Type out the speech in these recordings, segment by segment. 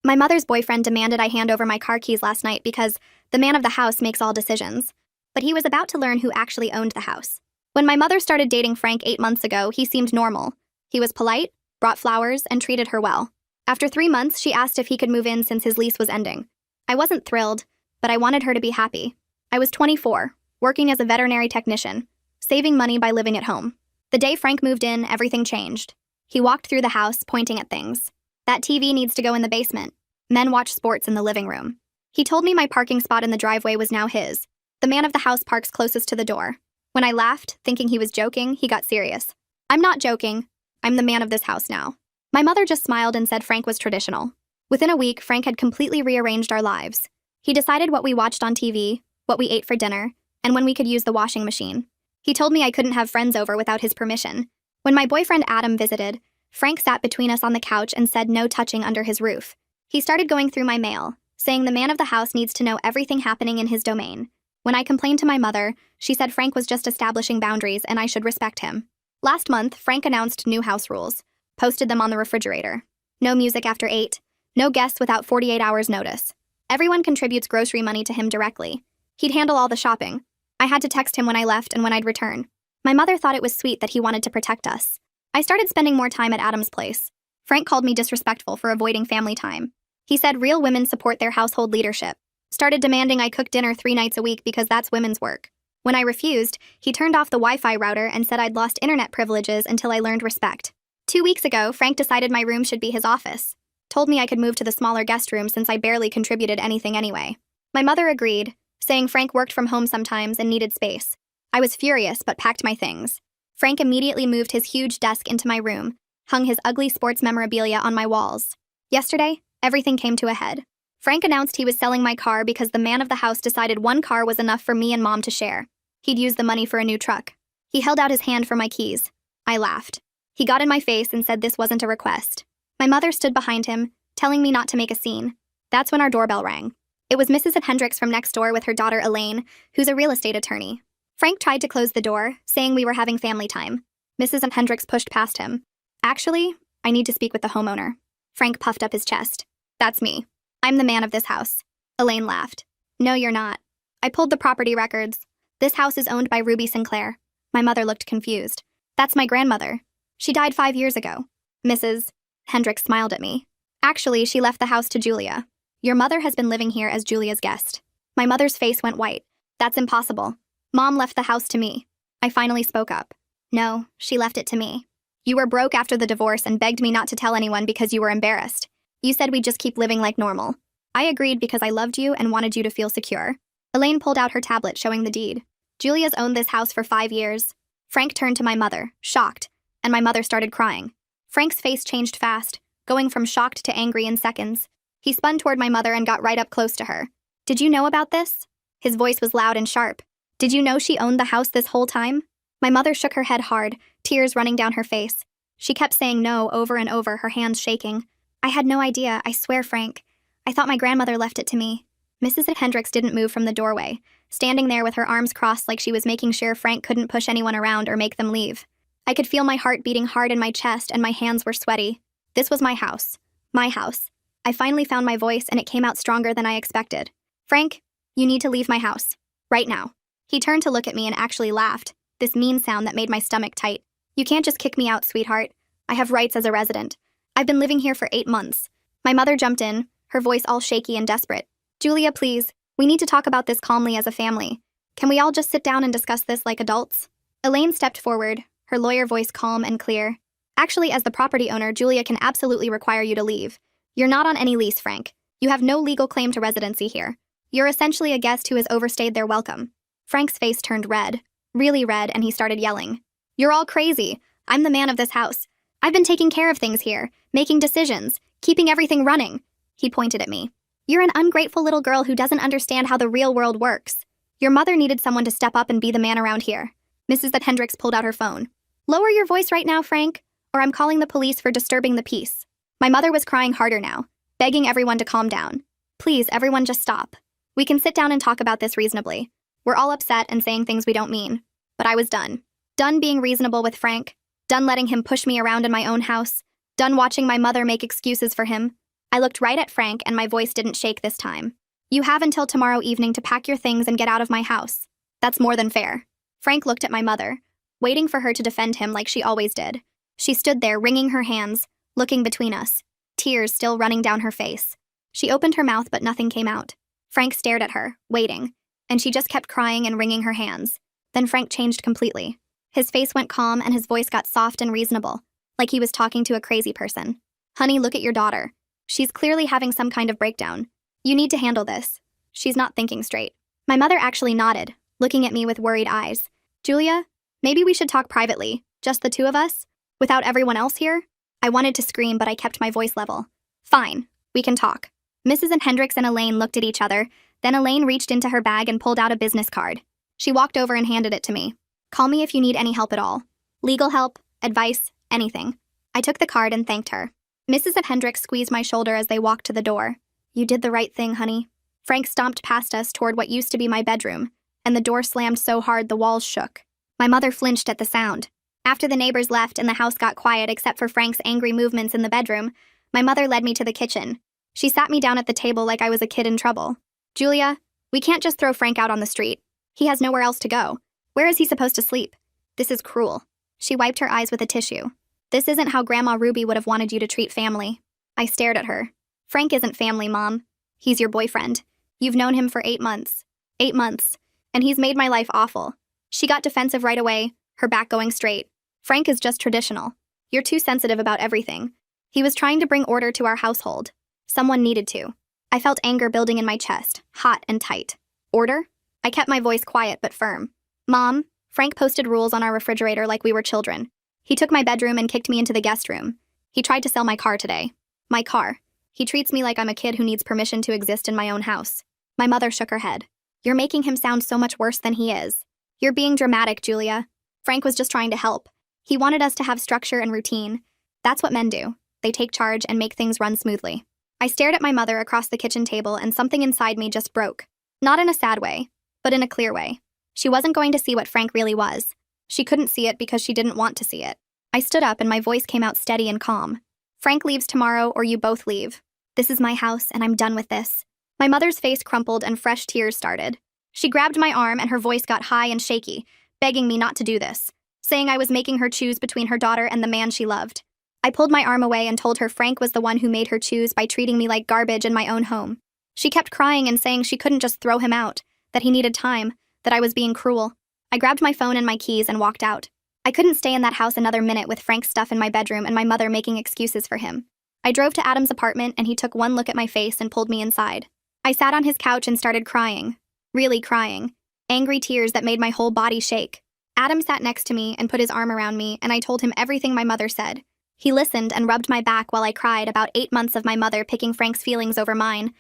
My mother's boyfriend demanded I hand over my car keys last night because the man of the house makes all decisions. But he was about to learn who actually owned the house. When my mother started dating Frank 8 months ago, he seemed normal. He was polite, brought flowers, and treated her well. After 3 months, she asked if he could move in since his lease was ending. I wasn't thrilled, but I wanted her to be happy. I was 24, working as a veterinary technician, saving money by living at home. The day Frank moved in, everything changed. He walked through the house, pointing at things. That TV needs to go in the basement. Men watch sports in the living room. He told me my parking spot in the driveway was now his. The man of the house parks closest to the door. When I laughed, thinking he was joking, he got serious. I'm not joking. I'm the man of this house now. My mother just smiled and said Frank was traditional. Within a week, Frank had completely rearranged our lives. He decided what we watched on TV, what we ate for dinner, and when we could use the washing machine. He told me I couldn't have friends over without his permission. When my boyfriend Adam visited, Frank sat between us on the couch and said no touching under his roof. He started going through my mail, saying the man of the house needs to know everything happening in his domain. When I complained to my mother, she said Frank was just establishing boundaries and I should respect him. Last month, Frank announced new house rules, posted them on the refrigerator. No music after 8, no guests without 48 hours notice. Everyone contributes grocery money to him directly. He'd handle all the shopping. I had to text him when I left and when I'd return. My mother thought it was sweet that he wanted to protect us. I started spending more time at Adam's place. Frank called me disrespectful for avoiding family time. He said real women support their household leadership. Started demanding I cook dinner 3 nights a week because that's women's work. When I refused, he turned off the Wi-Fi router and said I'd lost internet privileges until I learned respect. 2 weeks ago, Frank decided my room should be his office. Told me I could move to the smaller guest room since I barely contributed anything anyway. My mother agreed, saying Frank worked from home sometimes and needed space. I was furious but packed my things. Frank immediately moved his huge desk into my room, hung his ugly sports memorabilia on my walls. Yesterday, everything came to a head. Frank announced he was selling my car because the man of the house decided one car was enough for me and Mom to share. He'd use the money for a new truck. He held out his hand for my keys. I laughed. He got in my face and said this wasn't a request. My mother stood behind him, telling me not to make a scene. That's when our doorbell rang. It was Mrs. Hendricks from next door with her daughter Elaine, who's a real estate attorney. Frank tried to close the door, saying we were having family time. Mrs. Hendricks pushed past him. Actually, I need to speak with the homeowner. Frank puffed up his chest. That's me. I'm the man of this house. Elaine laughed. No, you're not. I pulled the property records. This house is owned by Ruby Sinclair. My mother looked confused. That's my grandmother. She died 5 years ago. Mrs. Hendricks smiled at me. Actually, she left the house to Julia. Your mother has been living here as Julia's guest. My mother's face went white. That's impossible. Mom left the house to me. I finally spoke up. No, she left it to me. You were broke after the divorce and begged me not to tell anyone because you were embarrassed. You said we'd just keep living like normal. I agreed because I loved you and wanted you to feel secure. Elaine pulled out her tablet showing the deed. Julia's owned this house for 5 years. Frank turned to my mother, shocked, and my mother started crying. Frank's face changed fast, going from shocked to angry in seconds. He spun toward my mother and got right up close to her. Did you know about this? His voice was loud and sharp. Did you know she owned the house this whole time? My mother shook her head hard, tears running down her face. She kept saying no over and over, her hands shaking. I had no idea, I swear, Frank. I thought my grandmother left it to me. Mrs. Hendricks didn't move from the doorway, standing there with her arms crossed like she was making sure Frank couldn't push anyone around or make them leave. I could feel my heart beating hard in my chest and my hands were sweaty. This was my house. My house. I finally found my voice and it came out stronger than I expected. Frank, you need to leave my house. Right now. He turned to look at me and actually laughed, this mean sound that made my stomach tight. You can't just kick me out, sweetheart. I have rights as a resident. I've been living here for 8 months. My mother jumped in, her voice all shaky and desperate. Julia, please, we need to talk about this calmly as a family. Can we all just sit down and discuss this like adults? Elaine stepped forward, her lawyer voice calm and clear. Actually, as the property owner, Julia can absolutely require you to leave. You're not on any lease, Frank. You have no legal claim to residency here. You're essentially a guest who has overstayed their welcome. Frank's face turned red, really red, and he started yelling. You're all crazy. I'm the man of this house. I've been taking care of things here, making decisions, keeping everything running. He pointed at me. You're an ungrateful little girl who doesn't understand how the real world works. Your mother needed someone to step up and be the man around here. Mrs. Hendricks pulled out her phone. Lower your voice right now, Frank, or I'm calling the police for disturbing the peace. My mother was crying harder now, begging everyone to calm down. Please, everyone just stop. We can sit down and talk about this reasonably. We're all upset and saying things we don't mean. But I was done. Done being reasonable with Frank. Done letting him push me around in my own house. Done watching my mother make excuses for him. I looked right at Frank and my voice didn't shake this time. You have until tomorrow evening to pack your things and get out of my house. That's more than fair. Frank looked at my mother, waiting for her to defend him like she always did. She stood there, wringing her hands, looking between us, tears still running down her face. She opened her mouth, but nothing came out. Frank stared at her, waiting, and she just kept crying and wringing her hands. Then Frank changed completely. His face went calm and his voice got soft and reasonable, like he was talking to a crazy person. Honey, look at your daughter. She's clearly having some kind of breakdown. You need to handle this. She's not thinking straight. My mother actually nodded, looking at me with worried eyes. Julia, maybe we should talk privately, just the two of us, without everyone else here? I wanted to scream, but I kept my voice level. Fine, we can talk. Mrs. Hendricks and Elaine looked at each other, then Elaine reached into her bag and pulled out a business card. She walked over and handed it to me. Call me if you need any help at all. Legal help, advice, anything. I took the card and thanked her. Mrs. Hendricks squeezed my shoulder as they walked to the door. You did the right thing, honey. Frank stomped past us toward what used to be my bedroom, and the door slammed so hard the walls shook. My mother flinched at the sound. After the neighbors left and the house got quiet except for Frank's angry movements in the bedroom, my mother led me to the kitchen. She sat me down at the table like I was a kid in trouble. Julia, we can't just throw Frank out on the street. He has nowhere else to go. Where is he supposed to sleep? This is cruel. She wiped her eyes with a tissue. This isn't how Grandma Ruby would have wanted you to treat family. I stared at her. Frank isn't family, Mom. He's your boyfriend. You've known him for 8 months. 8 months. And he's made my life awful. She got defensive right away, her back going straight. Frank is just traditional. You're too sensitive about everything. He was trying to bring order to our household. Someone needed to. I felt anger building in my chest, hot and tight. Order? I kept my voice quiet but firm. Mom, Frank posted rules on our refrigerator like we were children. He took my bedroom and kicked me into the guest room. He tried to sell my car today. My car. He treats me like I'm a kid who needs permission to exist in my own house. My mother shook her head. You're making him sound so much worse than he is. You're being dramatic, Julia. Frank was just trying to help. He wanted us to have structure and routine. That's what men do. They take charge and make things run smoothly. I stared at my mother across the kitchen table and something inside me just broke. Not in a sad way, but in a clear way. She wasn't going to see what Frank really was. She couldn't see it because she didn't want to see it. I stood up and my voice came out steady and calm. Frank leaves tomorrow or you both leave. This is my house and I'm done with this. My mother's face crumpled and fresh tears started. She grabbed my arm and her voice got high and shaky, begging me not to do this, saying I was making her choose between her daughter and the man she loved. I pulled my arm away and told her Frank was the one who made her choose by treating me like garbage in my own home. She kept crying and saying she couldn't just throw him out, that he needed time, that I was being cruel. I grabbed my phone and my keys and walked out. I couldn't stay in that house another minute with Frank's stuff in my bedroom and my mother making excuses for him. I drove to Adam's apartment and he took one look at my face and pulled me inside. I sat on his couch and started crying. Really crying. Angry tears that made my whole body shake. Adam sat next to me and put his arm around me and I told him everything my mother said. He listened and rubbed my back while I cried about 8 months of my mother picking Frank's feelings over mine.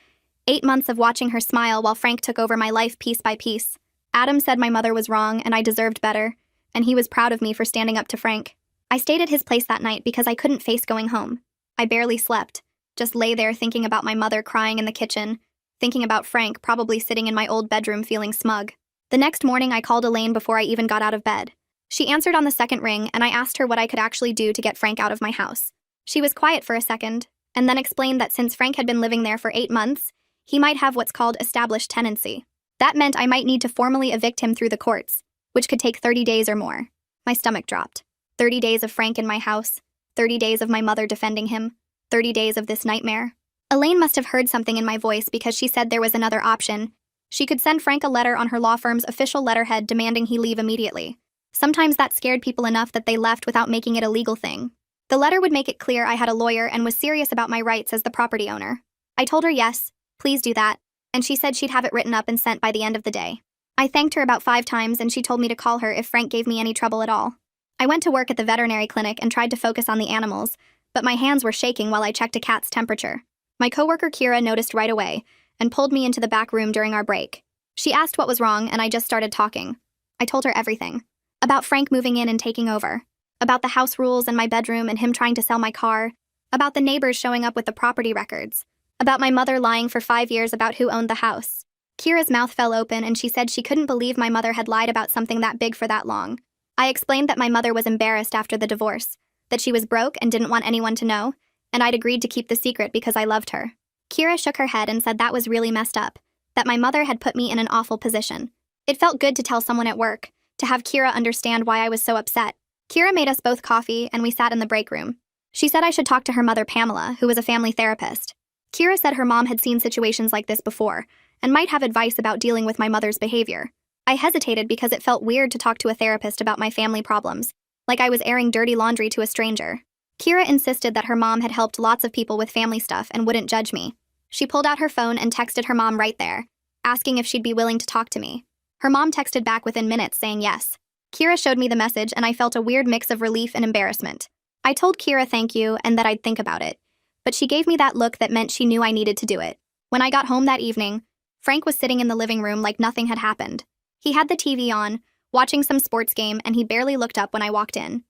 8 months of watching her smile while Frank took over my life piece by piece. Adam said my mother was wrong and I deserved better, and he was proud of me for standing up to Frank. I stayed at his place that night because I couldn't face going home. I barely slept, just lay there thinking about my mother crying in the kitchen, thinking about Frank probably sitting in my old bedroom feeling smug. The next morning I called Elaine before I even got out of bed. She answered on the second ring and I asked her what I could actually do to get Frank out of my house. She was quiet for a second, and then explained that since Frank had been living there for 8 months, he might have what's called established tenancy. That meant I might need to formally evict him through the courts, which could take 30 days or more. My stomach dropped. 30 days of Frank in my house, 30 days of my mother defending him, 30 days of this nightmare. Elaine must have heard something in my voice because she said there was another option. She could send Frank a letter on her law firm's official letterhead demanding he leave immediately. Sometimes that scared people enough that they left without making it a legal thing. The letter would make it clear I had a lawyer and was serious about my rights as the property owner. I told her yes, please do that, and she said she'd have it written up and sent by the end of the day. I thanked her about 5 times and she told me to call her if Frank gave me any trouble at all. I went to work at the veterinary clinic and tried to focus on the animals, but my hands were shaking while I checked a cat's temperature. My coworker Kira noticed right away and pulled me into the back room during our break. She asked what was wrong and I just started talking. I told her everything. About Frank moving in and taking over. About the house rules and my bedroom and him trying to sell my car. About the neighbors showing up with the property records. About my mother lying for 5 years about who owned the house. Kira's mouth fell open and she said she couldn't believe my mother had lied about something that big for that long. I explained that my mother was embarrassed after the divorce, that she was broke and didn't want anyone to know, and I'd agreed to keep the secret because I loved her. Kira shook her head and said that was really messed up, that my mother had put me in an awful position. It felt good to tell someone at work, to have Kira understand why I was so upset. Kira made us both coffee, and we sat in the break room. She said I should talk to her mother, Pamela, who was a family therapist. Kira said her mom had seen situations like this before, and might have advice about dealing with my mother's behavior. I hesitated because it felt weird to talk to a therapist about my family problems, like I was airing dirty laundry to a stranger. Kira insisted that her mom had helped lots of people with family stuff and wouldn't judge me. She pulled out her phone and texted her mom right there, asking if she'd be willing to talk to me. Her mom texted back within minutes saying yes. Kira showed me the message and I felt a weird mix of relief and embarrassment. I told Kira thank you and that I'd think about it, but she gave me that look that meant she knew I needed to do it. When I got home that evening, Frank was sitting in the living room like nothing had happened. He had the TV on, watching some sports game, and he barely looked up when I walked in.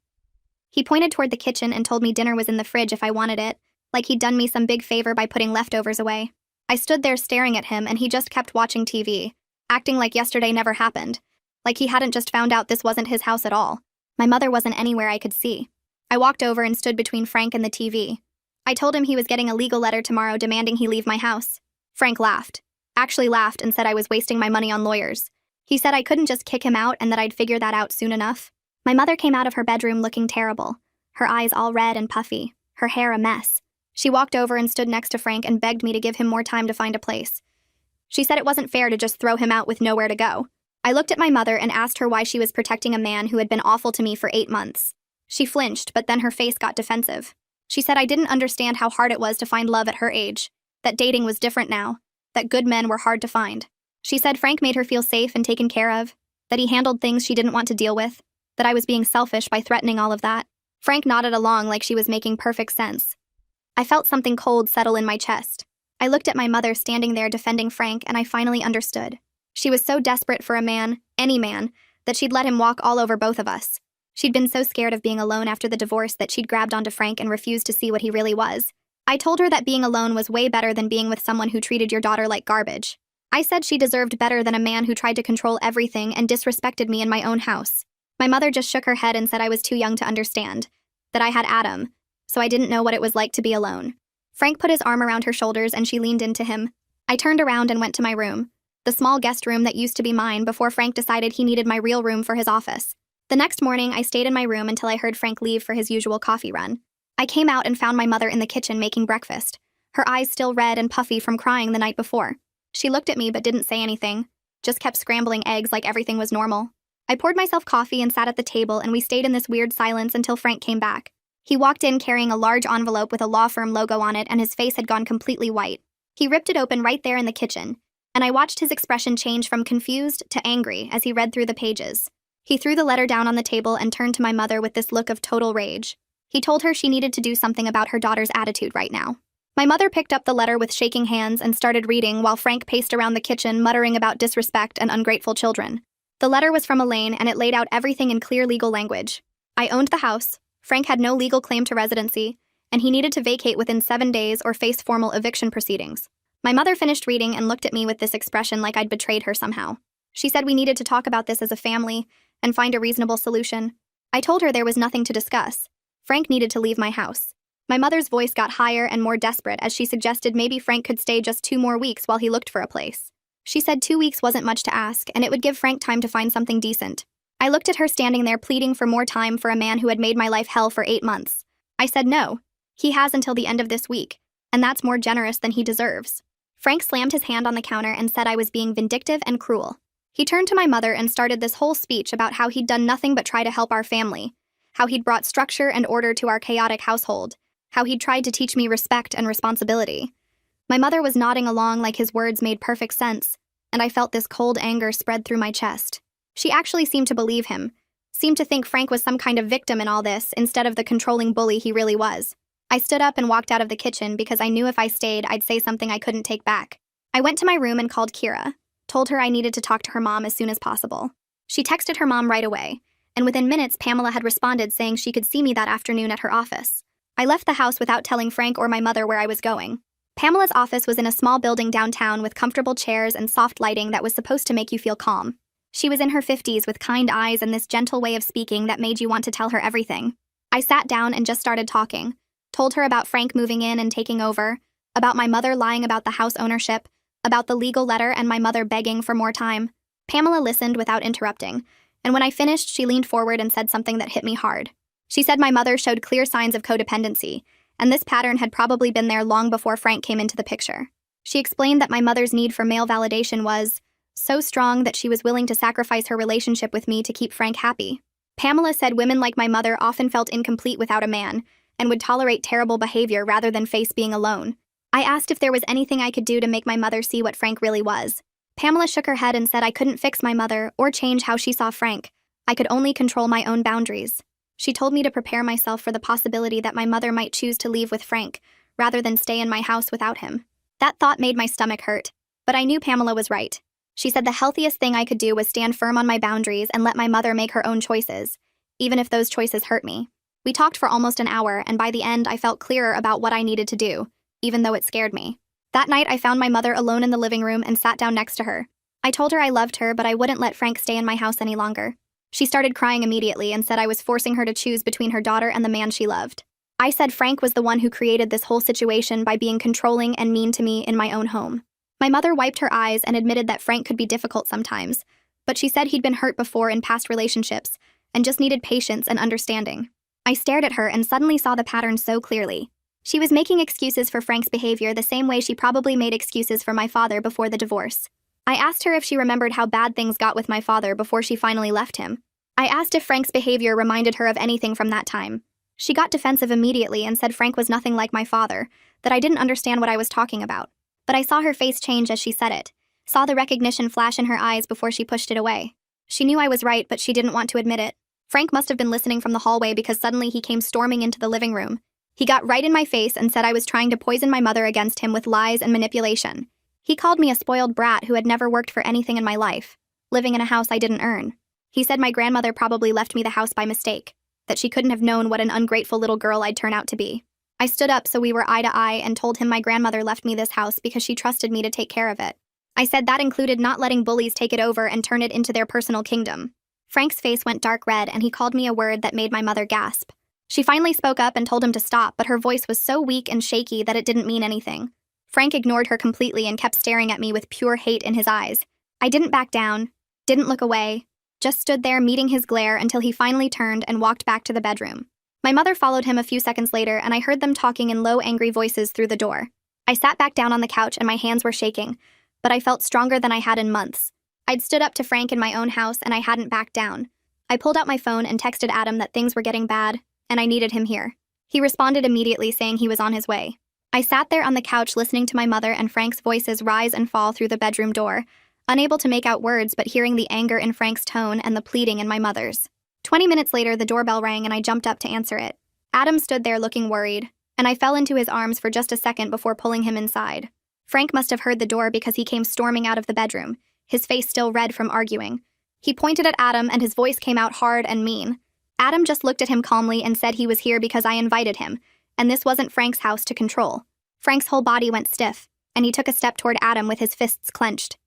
He pointed toward the kitchen and told me dinner was in the fridge if I wanted it, like he'd done me some big favor by putting leftovers away. I stood there staring at him and he just kept watching TV, acting like yesterday never happened, like he hadn't just found out this wasn't his house at all. My mother wasn't anywhere I could see. I walked over and stood between Frank and the TV. I told him he was getting a legal letter tomorrow demanding he leave my house. Frank laughed. Actually laughed and said I was wasting my money on lawyers. He said I couldn't just kick him out and that I'd figure that out soon enough. My mother came out of her bedroom looking terrible, her eyes all red and puffy, her hair a mess. She walked over and stood next to Frank and begged me to give him more time to find a place. She said it wasn't fair to just throw him out with nowhere to go. I looked at my mother and asked her why she was protecting a man who had been awful to me for 8 months. She flinched, but then her face got defensive. She said I didn't understand how hard it was to find love at her age, that dating was different now, that good men were hard to find. She said Frank made her feel safe and taken care of, that he handled things she didn't want to deal with, that I was being selfish by threatening all of that. Frank nodded along like she was making perfect sense. I felt something cold settle in my chest. I looked at my mother standing there defending Frank and I finally understood. She was so desperate for a man, any man, that she'd let him walk all over both of us. She'd been so scared of being alone after the divorce that she'd grabbed onto Frank and refused to see what he really was. I told her that being alone was way better than being with someone who treated your daughter like garbage. I said she deserved better than a man who tried to control everything and disrespected me in my own house. My mother just shook her head and said I was too young to understand, that I had Adam, so I didn't know what it was like to be alone. Frank put his arm around her shoulders and she leaned into him. I turned around and went to my room, the small guest room that used to be mine before Frank decided he needed my real room for his office. The next morning, I stayed in my room until I heard Frank leave for his usual coffee run. I came out and found my mother in the kitchen making breakfast, her eyes still red and puffy from crying the night before. She looked at me but didn't say anything, just kept scrambling eggs like everything was normal. I poured myself coffee and sat at the table and we stayed in this weird silence until Frank came back. He walked in carrying a large envelope with a law firm logo on it and his face had gone completely white. He ripped it open right there in the kitchen, and I watched his expression change from confused to angry as he read through the pages. He threw the letter down on the table and turned to my mother with this look of total rage. He told her she needed to do something about her daughter's attitude right now. My mother picked up the letter with shaking hands and started reading while Frank paced around the kitchen muttering about disrespect and ungrateful children. The letter was from Elaine and it laid out everything in clear legal language. I owned the house, Frank had no legal claim to residency, and he needed to vacate within 7 days or face formal eviction proceedings. My mother finished reading and looked at me with this expression like I'd betrayed her somehow. She said we needed to talk about this as a family and find a reasonable solution. I told her there was nothing to discuss. Frank needed to leave my house. My mother's voice got higher and more desperate as she suggested maybe Frank could stay just 2 more weeks while he looked for a place. She said 2 weeks wasn't much to ask, and it would give Frank time to find something decent. I looked at her standing there pleading for more time for a man who had made my life hell for 8 months. I said no. He has until the end of this week, and that's more generous than he deserves. Frank slammed his hand on the counter and said I was being vindictive and cruel. He turned to my mother and started this whole speech about how he'd done nothing but try to help our family, how he'd brought structure and order to our chaotic household, how he'd tried to teach me respect and responsibility. My mother was nodding along like his words made perfect sense, and I felt this cold anger spread through my chest. She actually seemed to believe him, seemed to think Frank was some kind of victim in all this instead of the controlling bully he really was. I stood up and walked out of the kitchen because I knew if I stayed, I'd say something I couldn't take back. I went to my room and called Kira, told her I needed to talk to her mom as soon as possible. She texted her mom right away, and within minutes Pamela had responded saying she could see me that afternoon at her office. I left the house without telling Frank or my mother where I was going. Pamela's office was in a small building downtown with comfortable chairs and soft lighting that was supposed to make you feel calm. She was in her 50s with kind eyes and this gentle way of speaking that made you want to tell her everything. I sat down and just started talking, told her about Frank moving in and taking over, about my mother lying about the house ownership, about the legal letter and my mother begging for more time. Pamela listened without interrupting, and when I finished, she leaned forward and said something that hit me hard. She said my mother showed clear signs of codependency, and this pattern had probably been there long before Frank came into the picture. She explained that my mother's need for male validation was so strong that she was willing to sacrifice her relationship with me to keep Frank happy. Pamela said women like my mother often felt incomplete without a man and would tolerate terrible behavior rather than face being alone. I asked if there was anything I could do to make my mother see what Frank really was. Pamela shook her head and said I couldn't fix my mother or change how she saw Frank. I could only control my own boundaries. She told me to prepare myself for the possibility that my mother might choose to leave with Frank rather than stay in my house without him. That thought made my stomach hurt, but I knew Pamela was right. She said the healthiest thing I could do was stand firm on my boundaries and let my mother make her own choices, even if those choices hurt me. We talked for almost an hour, and by the end I felt clearer about what I needed to do, even though it scared me. That night I found my mother alone in the living room and sat down next to her. I told her I loved her, but I wouldn't let Frank stay in my house any longer. She started crying immediately and said I was forcing her to choose between her daughter and the man she loved. I said Frank was the one who created this whole situation by being controlling and mean to me in my own home. My mother wiped her eyes and admitted that Frank could be difficult sometimes, but she said he'd been hurt before in past relationships and just needed patience and understanding. I stared at her and suddenly saw the pattern so clearly. She was making excuses for Frank's behavior the same way she probably made excuses for my father before the divorce. I asked her if she remembered how bad things got with my father before she finally left him. I asked if Frank's behavior reminded her of anything from that time. She got defensive immediately and said Frank was nothing like my father, that I didn't understand what I was talking about. But I saw her face change as she said it, saw the recognition flash in her eyes before she pushed it away. She knew I was right, but she didn't want to admit it. Frank must have been listening from the hallway because suddenly he came storming into the living room. He got right in my face and said I was trying to poison my mother against him with lies and manipulation. He called me a spoiled brat who had never worked for anything in my life, living in a house I didn't earn. He said my grandmother probably left me the house by mistake, that she couldn't have known what an ungrateful little girl I'd turn out to be. I stood up so we were eye to eye and told him my grandmother left me this house because she trusted me to take care of it. I said that included not letting bullies take it over and turn it into their personal kingdom. Frank's face went dark red and he called me a word that made my mother gasp. She finally spoke up and told him to stop, but her voice was so weak and shaky that it didn't mean anything. Frank ignored her completely and kept staring at me with pure hate in his eyes. I didn't back down, didn't look away, just stood there meeting his glare until he finally turned and walked back to the bedroom. My mother followed him a few seconds later and I heard them talking in low, angry voices through the door. I sat back down on the couch and my hands were shaking, but I felt stronger than I had in months. I'd stood up to Frank in my own house and I hadn't backed down. I pulled out my phone and texted Adam that things were getting bad, and I needed him here. He responded immediately saying he was on his way. I sat there on the couch listening to my mother and Frank's voices rise and fall through the bedroom door, unable to make out words but hearing the anger in Frank's tone and the pleading in my mother's. 20 minutes later, the doorbell rang and I jumped up to answer it. Adam stood there looking worried, and I fell into his arms for just a second before pulling him inside. Frank must have heard the door because he came storming out of the bedroom, his face still red from arguing. He pointed at Adam and his voice came out hard and mean. Adam just looked at him calmly and said he was here because I invited him, and this wasn't Frank's house to control. Frank's whole body went stiff, and he took a step toward Adam with his fists clenched.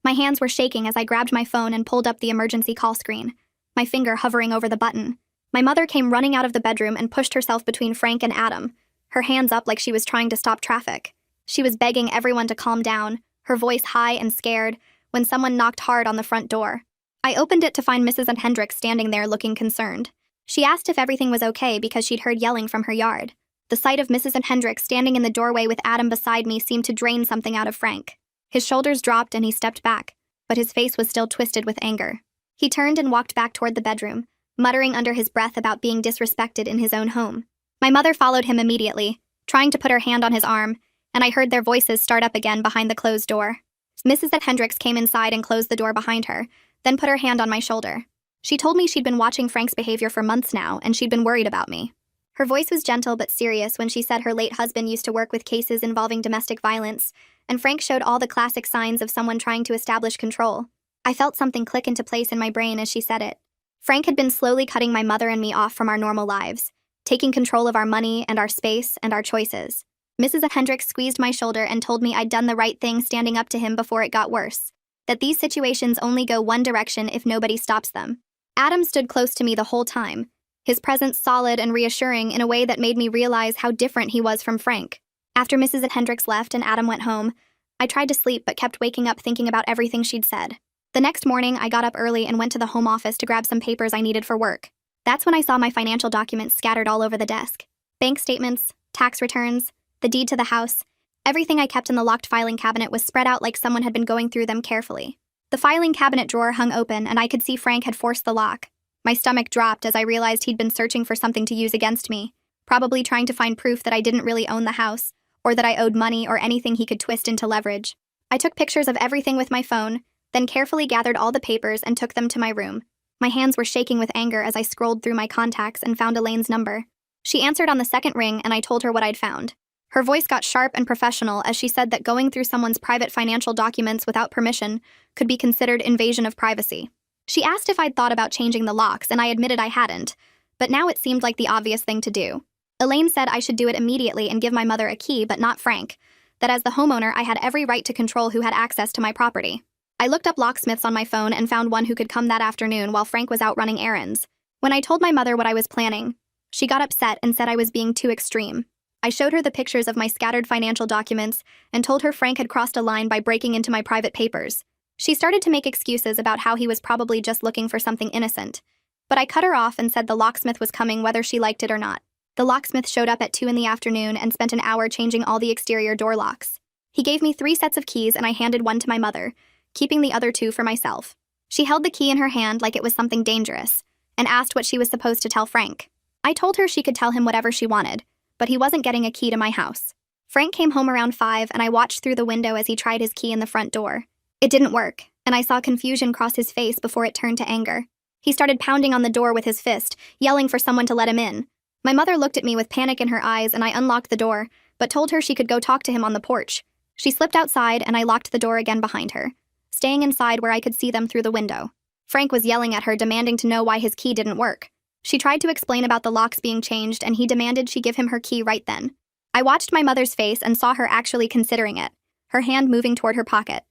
My hands were shaking as I grabbed my phone and pulled up the emergency call screen, my finger hovering over the button. My mother came running out of the bedroom and pushed herself between Frank and Adam, her hands up like she was trying to stop traffic. She was begging everyone to calm down, her voice high and scared, when someone knocked hard on the front door. I opened it to find Mrs. Hendricks standing there looking concerned. She asked if everything was okay because she'd heard yelling from her yard. The sight of Mrs. Hendricks standing in the doorway with Adam beside me seemed to drain something out of Frank. His shoulders dropped and he stepped back, but his face was still twisted with anger. He turned and walked back toward the bedroom, muttering under his breath about being disrespected in his own home. My mother followed him immediately, trying to put her hand on his arm, and I heard their voices start up again behind the closed door. Mrs. Hendricks came inside and closed the door behind her, then put her hand on my shoulder. She told me she'd been watching Frank's behavior for months now, and she'd been worried about me. Her voice was gentle but serious when she said her late husband used to work with cases involving domestic violence, and Frank showed all the classic signs of someone trying to establish control. I felt something click into place in my brain as she said it. Frank had been slowly cutting my mother and me off from our normal lives, taking control of our money and our space and our choices. Mrs. Hendricks squeezed my shoulder and told me I'd done the right thing standing up to him before it got worse, that these situations only go one direction if nobody stops them. Adam stood close to me the whole time, his presence solid and reassuring in a way that made me realize how different he was from Frank. After Mrs. Hendricks left and Adam went home, I tried to sleep but kept waking up thinking about everything she'd said. The next morning, I got up early and went to the home office to grab some papers I needed for work. That's when I saw my financial documents scattered all over the desk. Bank statements, tax returns, the deed to the house. Everything I kept in the locked filing cabinet was spread out like someone had been going through them carefully. The filing cabinet drawer hung open and I could see Frank had forced the lock. My stomach dropped as I realized he'd been searching for something to use against me, probably trying to find proof that I didn't really own the house, or that I owed money or anything he could twist into leverage. I took pictures of everything with my phone, then carefully gathered all the papers and took them to my room. My hands were shaking with anger as I scrolled through my contacts and found Elaine's number. She answered on the second ring and I told her what I'd found. Her voice got sharp and professional as she said that going through someone's private financial documents without permission could be considered invasion of privacy. She asked if I'd thought about changing the locks, and I admitted I hadn't, but now it seemed like the obvious thing to do. Elaine said I should do it immediately and give my mother a key, but not Frank, that as the homeowner I had every right to control who had access to my property. I looked up locksmiths on my phone and found one who could come that afternoon while Frank was out running errands. When I told my mother what I was planning, she got upset and said I was being too extreme. I showed her the pictures of my scattered financial documents and told her Frank had crossed a line by breaking into my private papers. She started to make excuses about how he was probably just looking for something innocent, but I cut her off and said the locksmith was coming whether she liked it or not. The locksmith showed up at 2 in the afternoon and spent an hour changing all the exterior door locks. He gave me 3 sets of keys and I handed one to my mother, keeping the other 2 for myself. She held the key in her hand like it was something dangerous and asked what she was supposed to tell Frank. I told her she could tell him whatever she wanted, but he wasn't getting a key to my house. Frank came home around 5 and I watched through the window as he tried his key in the front door. It didn't work, and I saw confusion cross his face before it turned to anger. He started pounding on the door with his fist, yelling for someone to let him in. My mother looked at me with panic in her eyes and I unlocked the door, but told her she could go talk to him on the porch. She slipped outside and I locked the door again behind her, staying inside where I could see them through the window. Frank was yelling at her, demanding to know why his key didn't work. She tried to explain about the locks being changed and he demanded she give him her key right then. I watched my mother's face and saw her actually considering it, her hand moving toward her pocket.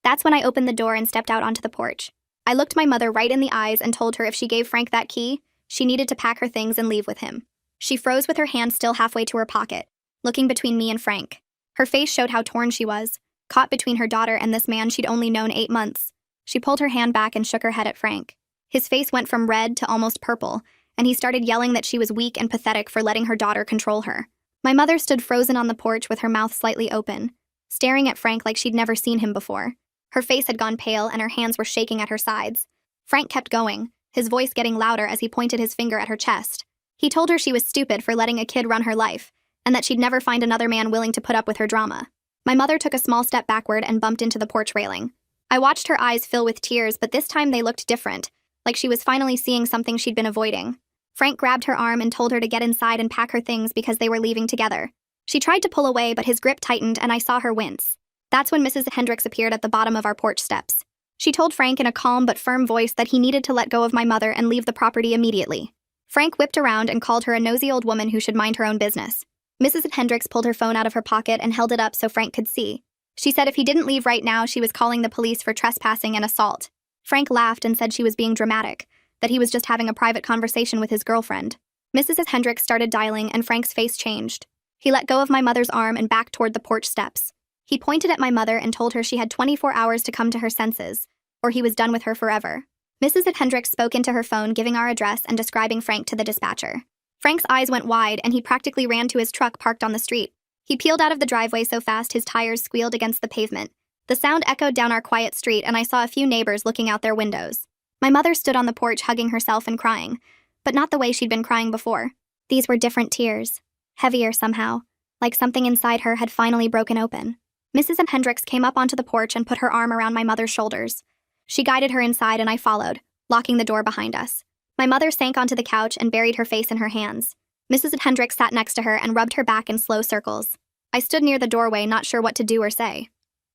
That's when I opened the door and stepped out onto the porch. I looked my mother right in the eyes and told her if she gave Frank that key, she needed to pack her things and leave with him. She froze with her hand still halfway to her pocket, looking between me and Frank. Her face showed how torn she was, caught between her daughter and this man she'd only known 8 months. She pulled her hand back and shook her head at Frank. His face went from red to almost purple, and he started yelling that she was weak and pathetic for letting her daughter control her. My mother stood frozen on the porch with her mouth slightly open, staring at Frank like she'd never seen him before. Her face had gone pale and her hands were shaking at her sides. Frank kept going, his voice getting louder as he pointed his finger at her chest. He told her she was stupid for letting a kid run her life, and that she'd never find another man willing to put up with her drama. My mother took a small step backward and bumped into the porch railing. I watched her eyes fill with tears, but this time they looked different, like she was finally seeing something she'd been avoiding. Frank grabbed her arm and told her to get inside and pack her things because they were leaving together. She tried to pull away, but his grip tightened and I saw her wince. That's when Mrs. Hendricks appeared at the bottom of our porch steps. She told Frank in a calm but firm voice that he needed to let go of my mother and leave the property immediately. Frank whipped around and called her a nosy old woman who should mind her own business. Mrs. Hendricks pulled her phone out of her pocket and held it up so Frank could see. She said if he didn't leave right now, she was calling the police for trespassing and assault. Frank laughed and said she was being dramatic, that he was just having a private conversation with his girlfriend. Mrs. Hendricks started dialing and Frank's face changed. He let go of my mother's arm and backed toward the porch steps. He pointed at my mother and told her she had 24 hours to come to her senses, or he was done with her forever. Mrs. Hendricks spoke into her phone, giving our address and describing Frank to the dispatcher. Frank's eyes went wide and he practically ran to his truck parked on the street. He peeled out of the driveway so fast his tires squealed against the pavement. The sound echoed down our quiet street and I saw a few neighbors looking out their windows. My mother stood on the porch hugging herself and crying, but not the way she'd been crying before. These were different tears, heavier somehow, like something inside her had finally broken open. Mrs. Hendricks came up onto the porch and put her arm around my mother's shoulders. She guided her inside and I followed, locking the door behind us. My mother sank onto the couch and buried her face in her hands. Mrs. Hendricks sat next to her and rubbed her back in slow circles. I stood near the doorway, not sure what to do or say.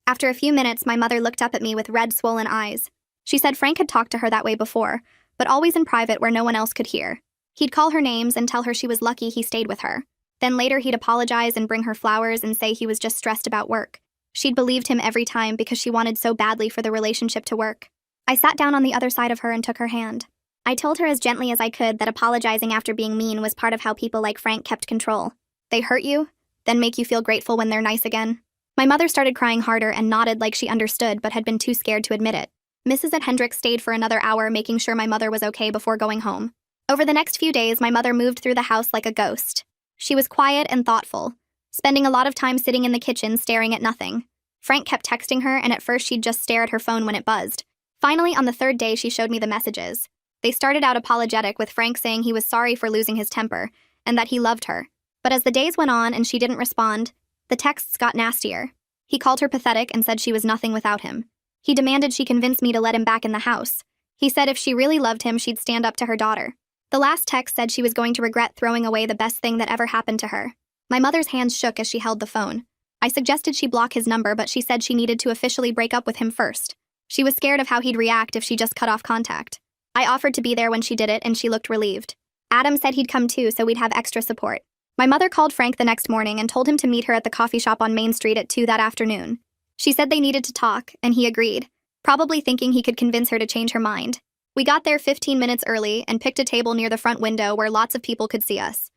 After a few minutes, my mother looked up at me with red, swollen eyes. She said Frank had talked to her that way before, but always in private where no one else could hear. He'd call her names and tell her she was lucky he stayed with her. Then later he'd apologize and bring her flowers and say he was just stressed about work. She'd believed him every time because she wanted so badly for the relationship to work. I sat down on the other side of her and took her hand. I told her as gently as I could that apologizing after being mean was part of how people like Frank kept control. They hurt you, then make you feel grateful when they're nice again. My mother started crying harder and nodded like she understood but had been too scared to admit it. Mrs. Hendricks stayed for another hour making sure my mother was okay before going home. Over the next few days, my mother moved through the house like a ghost. She was quiet and thoughtful, spending a lot of time sitting in the kitchen staring at nothing. Frank kept texting her, and at first she'd just stare at her phone when it buzzed. Finally, on the third day, she showed me the messages. They started out apologetic, with Frank saying he was sorry for losing his temper, and that he loved her. But as the days went on and she didn't respond, the texts got nastier. He called her pathetic and said she was nothing without him. He demanded she convince me to let him back in the house. He said if she really loved him, she'd stand up to her daughter. The last text said she was going to regret throwing away the best thing that ever happened to her. My mother's hands shook as she held the phone. I suggested she block his number, but she said she needed to officially break up with him first. She was scared of how he'd react if she just cut off contact. I offered to be there when she did it, and she looked relieved. Adam said he'd come too, so we'd have extra support. My mother called Frank the next morning and told him to meet her at the coffee shop on Main Street at 2 that afternoon. She said they needed to talk, and he agreed, probably thinking he could convince her to change her mind. We got there 15 minutes early and picked a table near the front window where lots of people could see us.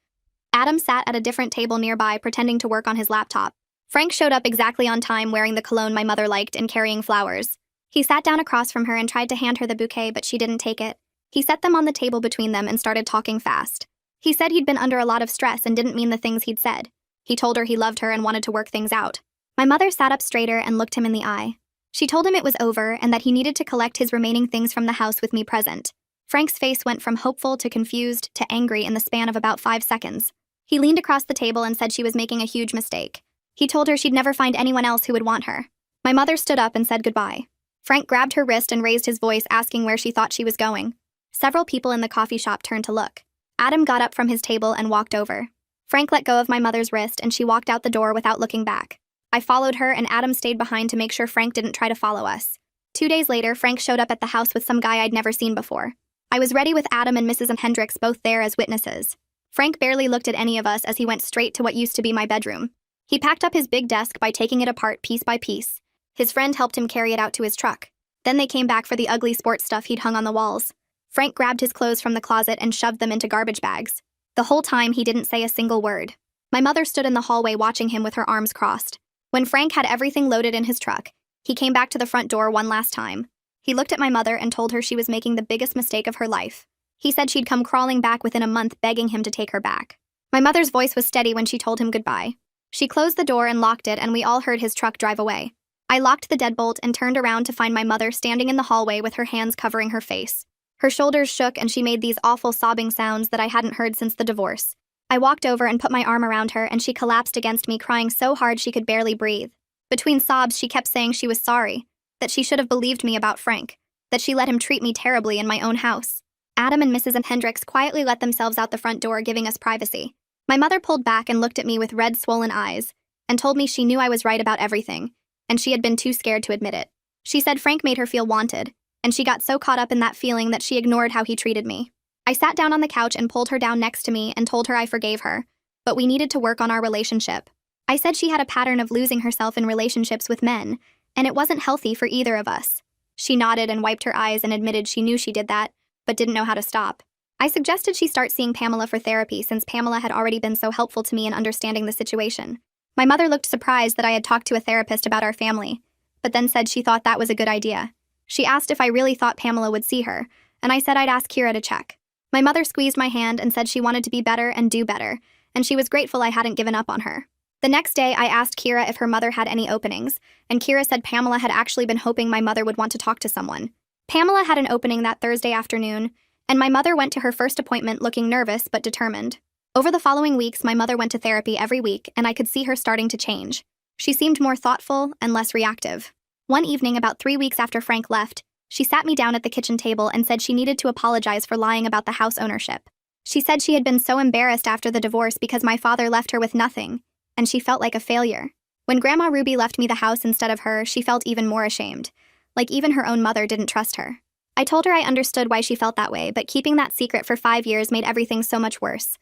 Adam sat at a different table nearby, pretending to work on his laptop. Frank showed up exactly on time, wearing the cologne my mother liked and carrying flowers. He sat down across from her and tried to hand her the bouquet, but she didn't take it. He set them on the table between them and started talking fast. He said he'd been under a lot of stress and didn't mean the things he'd said. He told her he loved her and wanted to work things out. My mother sat up straighter and looked him in the eye. She told him it was over and that he needed to collect his remaining things from the house with me present. Frank's face went from hopeful to confused to angry in the span of about 5 seconds. He leaned across the table and said she was making a huge mistake. He told her she'd never find anyone else who would want her. My mother stood up and said goodbye. Frank grabbed her wrist and raised his voice, asking where she thought she was going. Several people in the coffee shop turned to look. Adam got up from his table and walked over. Frank let go of my mother's wrist and she walked out the door without looking back. I followed her and Adam stayed behind to make sure Frank didn't try to follow us. 2 days later, Frank showed up at the house with some guy I'd never seen before. I was ready with Adam and Mrs. Hendricks both there as witnesses. Frank barely looked at any of us as he went straight to what used to be my bedroom. He packed up his big desk by taking it apart piece by piece. His friend helped him carry it out to his truck. Then they came back for the ugly sports stuff he'd hung on the walls. Frank grabbed his clothes from the closet and shoved them into garbage bags. The whole time, he didn't say a single word. My mother stood in the hallway watching him with her arms crossed. When Frank had everything loaded in his truck, he came back to the front door one last time. He looked at my mother and told her she was making the biggest mistake of her life. He said she'd come crawling back within a month, begging him to take her back. My mother's voice was steady when she told him goodbye. She closed the door and locked it, and we all heard his truck drive away. I locked the deadbolt and turned around to find my mother standing in the hallway with her hands covering her face. Her shoulders shook and she made these awful sobbing sounds that I hadn't heard since the divorce. I walked over and put my arm around her, and she collapsed against me, crying so hard she could barely breathe. Between sobs, she kept saying she was sorry, that she should have believed me about Frank, that she let him treat me terribly in my own house. Adam and Mrs. Hendricks quietly let themselves out the front door, giving us privacy. My mother pulled back and looked at me with red, swollen eyes, and told me she knew I was right about everything, and she had been too scared to admit it. She said Frank made her feel wanted, and she got so caught up in that feeling that she ignored how he treated me. I sat down on the couch and pulled her down next to me and told her I forgave her, but we needed to work on our relationship. I said she had a pattern of losing herself in relationships with men, and it wasn't healthy for either of us. She nodded and wiped her eyes and admitted she knew she did that, but didn't know how to stop. I suggested she start seeing Pamela for therapy, since Pamela had already been so helpful to me in understanding the situation. My mother looked surprised that I had talked to a therapist about our family, but then said she thought that was a good idea. She asked if I really thought Pamela would see her, and I said I'd ask Kira to check. My mother squeezed my hand and said she wanted to be better and do better, and she was grateful I hadn't given up on her. The next day, I asked Kira if her mother had any openings, and Kira said Pamela had actually been hoping my mother would want to talk to someone. Pamela had an opening that Thursday afternoon, and my mother went to her first appointment looking nervous but determined. Over the following weeks, my mother went to therapy every week, and I could see her starting to change. She seemed more thoughtful and less reactive. One evening, about 3 weeks after Frank left, she sat me down at the kitchen table and said she needed to apologize for lying about the house ownership. She said she had been so embarrassed after the divorce because my father left her with nothing, and she felt like a failure. When Grandma Ruby left me the house instead of her, she felt even more ashamed. Like even her own mother didn't trust her. I told her I understood why she felt that way, but keeping that secret for 5 years made everything so much worse.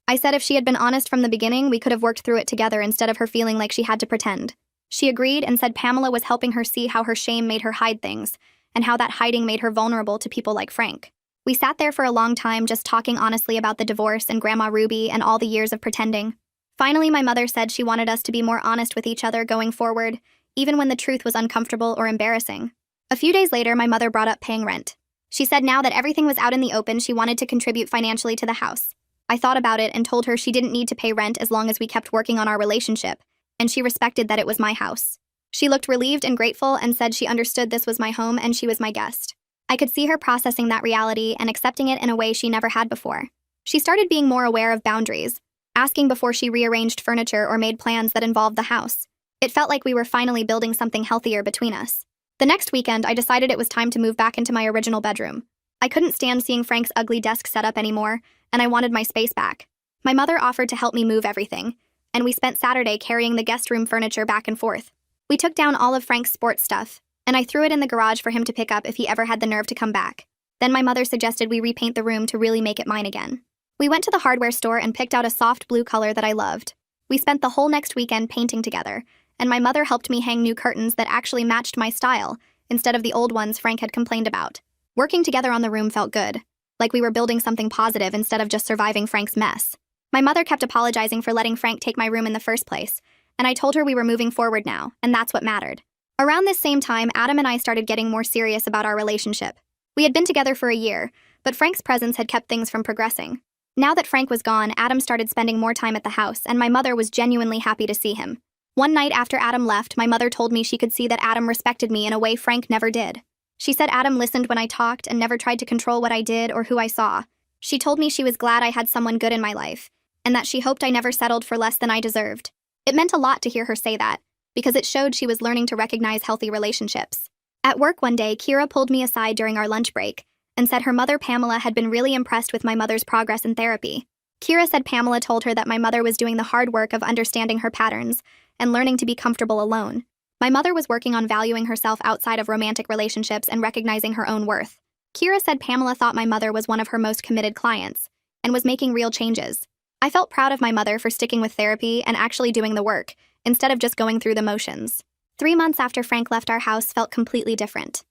I said if she had been honest from the beginning, we could have worked through it together instead of her feeling like she had to pretend. She agreed and said Pamela was helping her see how her shame made her hide things, and how that hiding made her vulnerable to people like Frank. We sat there for a long time just talking honestly about the divorce and Grandma Ruby and all the years of pretending. Finally, my mother said she wanted us to be more honest with each other going forward, even when the truth was uncomfortable or embarrassing. A few days later, my mother brought up paying rent. She said now that everything was out in the open, she wanted to contribute financially to the house. I thought about it and told her she didn't need to pay rent as long as we kept working on our relationship, and she respected that it was my house. She looked relieved and grateful and said she understood this was my home and she was my guest. I could see her processing that reality and accepting it in a way she never had before. She started being more aware of boundaries, asking before she rearranged furniture or made plans that involved the house. It felt like we were finally building something healthier between us. The next weekend, I decided it was time to move back into my original bedroom. I couldn't stand seeing Frank's ugly desk setup anymore, and I wanted my space back. My mother offered to help me move everything, and we spent Saturday carrying the guest room furniture back and forth. We took down all of Frank's sports stuff, and I threw it in the garage for him to pick up if he ever had the nerve to come back. Then my mother suggested we repaint the room to really make it mine again. We went to the hardware store and picked out a soft blue color that I loved. We spent the whole next weekend painting together, and my mother helped me hang new curtains that actually matched my style, instead of the old ones Frank had complained about. Working together on the room felt good, like we were building something positive instead of just surviving Frank's mess. My mother kept apologizing for letting Frank take my room in the first place, and I told her we were moving forward now, and that's what mattered. Around this same time, Adam and I started getting more serious about our relationship. We had been together for a year, but Frank's presence had kept things from progressing. Now that Frank was gone, Adam started spending more time at the house, and my mother was genuinely happy to see him. One night after Adam left, my mother told me she could see that Adam respected me in a way Frank never did. She said Adam listened when I talked and never tried to control what I did or who I saw. She told me she was glad I had someone good in my life, and that she hoped I never settled for less than I deserved. It meant a lot to hear her say that, because it showed she was learning to recognize healthy relationships. At work one day, Kira pulled me aside during our lunch break and said her mother Pamela had been really impressed with my mother's progress in therapy. Kira said Pamela told her that my mother was doing the hard work of understanding her patterns and learning to be comfortable alone. My mother was working on valuing herself outside of romantic relationships and recognizing her own worth. Kira said Pamela thought my mother was one of her most committed clients and was making real changes. I felt proud of my mother for sticking with therapy and actually doing the work, instead of just going through the motions. 3 months after Frank left our house felt completely different.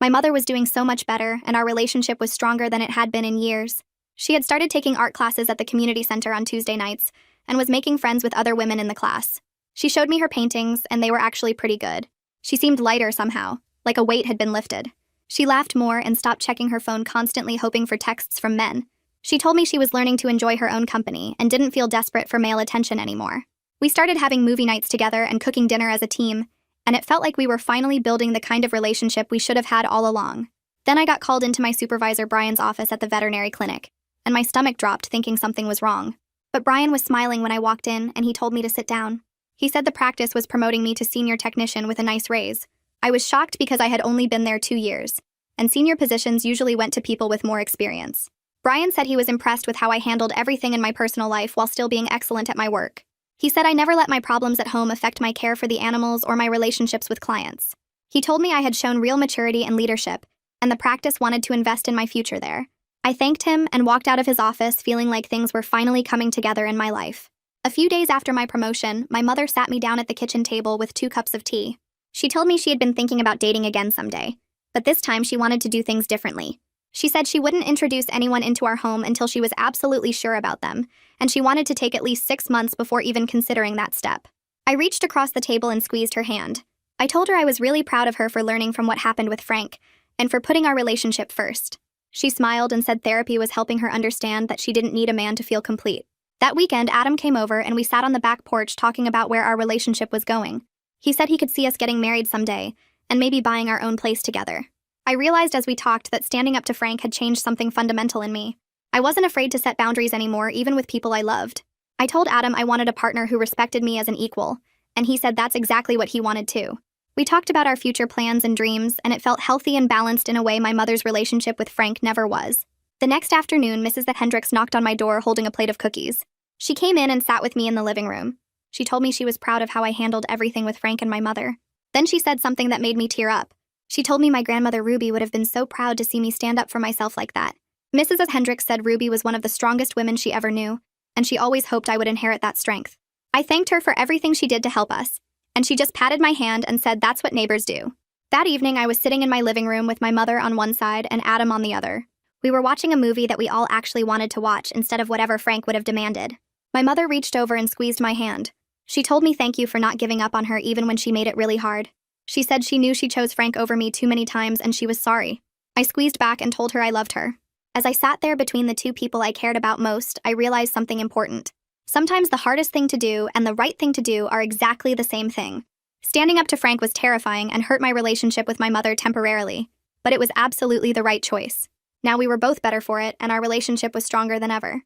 My mother was doing so much better, and our relationship was stronger than it had been in years. She had started taking art classes at the community center on Tuesday nights and was making friends with other women in the class. She showed me her paintings, and they were actually pretty good. She seemed lighter somehow, like a weight had been lifted. She laughed more and stopped checking her phone constantly hoping for texts from men. She told me she was learning to enjoy her own company and didn't feel desperate for male attention anymore. We started having movie nights together and cooking dinner as a team, and it felt like we were finally building the kind of relationship we should have had all along. Then I got called into my supervisor Brian's office at the veterinary clinic, and my stomach dropped thinking something was wrong. But Brian was smiling when I walked in, and he told me to sit down. He said the practice was promoting me to senior technician with a nice raise. I was shocked because I had only been there 2 years, and senior positions usually went to people with more experience. Brian said he was impressed with how I handled everything in my personal life while still being excellent at my work. He said I never let my problems at home affect my care for the animals or my relationships with clients. He told me I had shown real maturity and leadership, and the practice wanted to invest in my future there. I thanked him and walked out of his office feeling like things were finally coming together in my life. A few days after my promotion, my mother sat me down at the kitchen table with 2 cups of tea. She told me she had been thinking about dating again someday, but this time she wanted to do things differently. She said she wouldn't introduce anyone into our home until she was absolutely sure about them, and she wanted to take at least 6 months before even considering that step. I reached across the table and squeezed her hand. I told her I was really proud of her for learning from what happened with Frank, and for putting our relationship first. She smiled and said therapy was helping her understand that she didn't need a man to feel complete. That weekend, Adam came over and we sat on the back porch talking about where our relationship was going. He said he could see us getting married someday, and maybe buying our own place together. I realized as we talked that standing up to Frank had changed something fundamental in me. I wasn't afraid to set boundaries anymore, even with people I loved. I told Adam I wanted a partner who respected me as an equal, and he said that's exactly what he wanted too. We talked about our future plans and dreams, and it felt healthy and balanced in a way my mother's relationship with Frank never was. The next afternoon, Mrs. Hendricks knocked on my door holding a plate of cookies. She came in and sat with me in the living room. She told me she was proud of how I handled everything with Frank and my mother. Then she said something that made me tear up. She told me my grandmother Ruby would have been so proud to see me stand up for myself like that. Mrs. Hendricks said Ruby was one of the strongest women she ever knew, and she always hoped I would inherit that strength. I thanked her for everything she did to help us, and she just patted my hand and said that's what neighbors do. That evening, I was sitting in my living room with my mother on one side and Adam on the other. We were watching a movie that we all actually wanted to watch instead of whatever Frank would have demanded. My mother reached over and squeezed my hand. She told me thank you for not giving up on her even when she made it really hard. She said she knew she chose Frank over me too many times and she was sorry. I squeezed back and told her I loved her. As I sat there between the two people I cared about most, I realized something important. Sometimes the hardest thing to do and the right thing to do are exactly the same thing. Standing up to Frank was terrifying and hurt my relationship with my mother temporarily, but it was absolutely the right choice. Now we were both better for it, and our relationship was stronger than ever.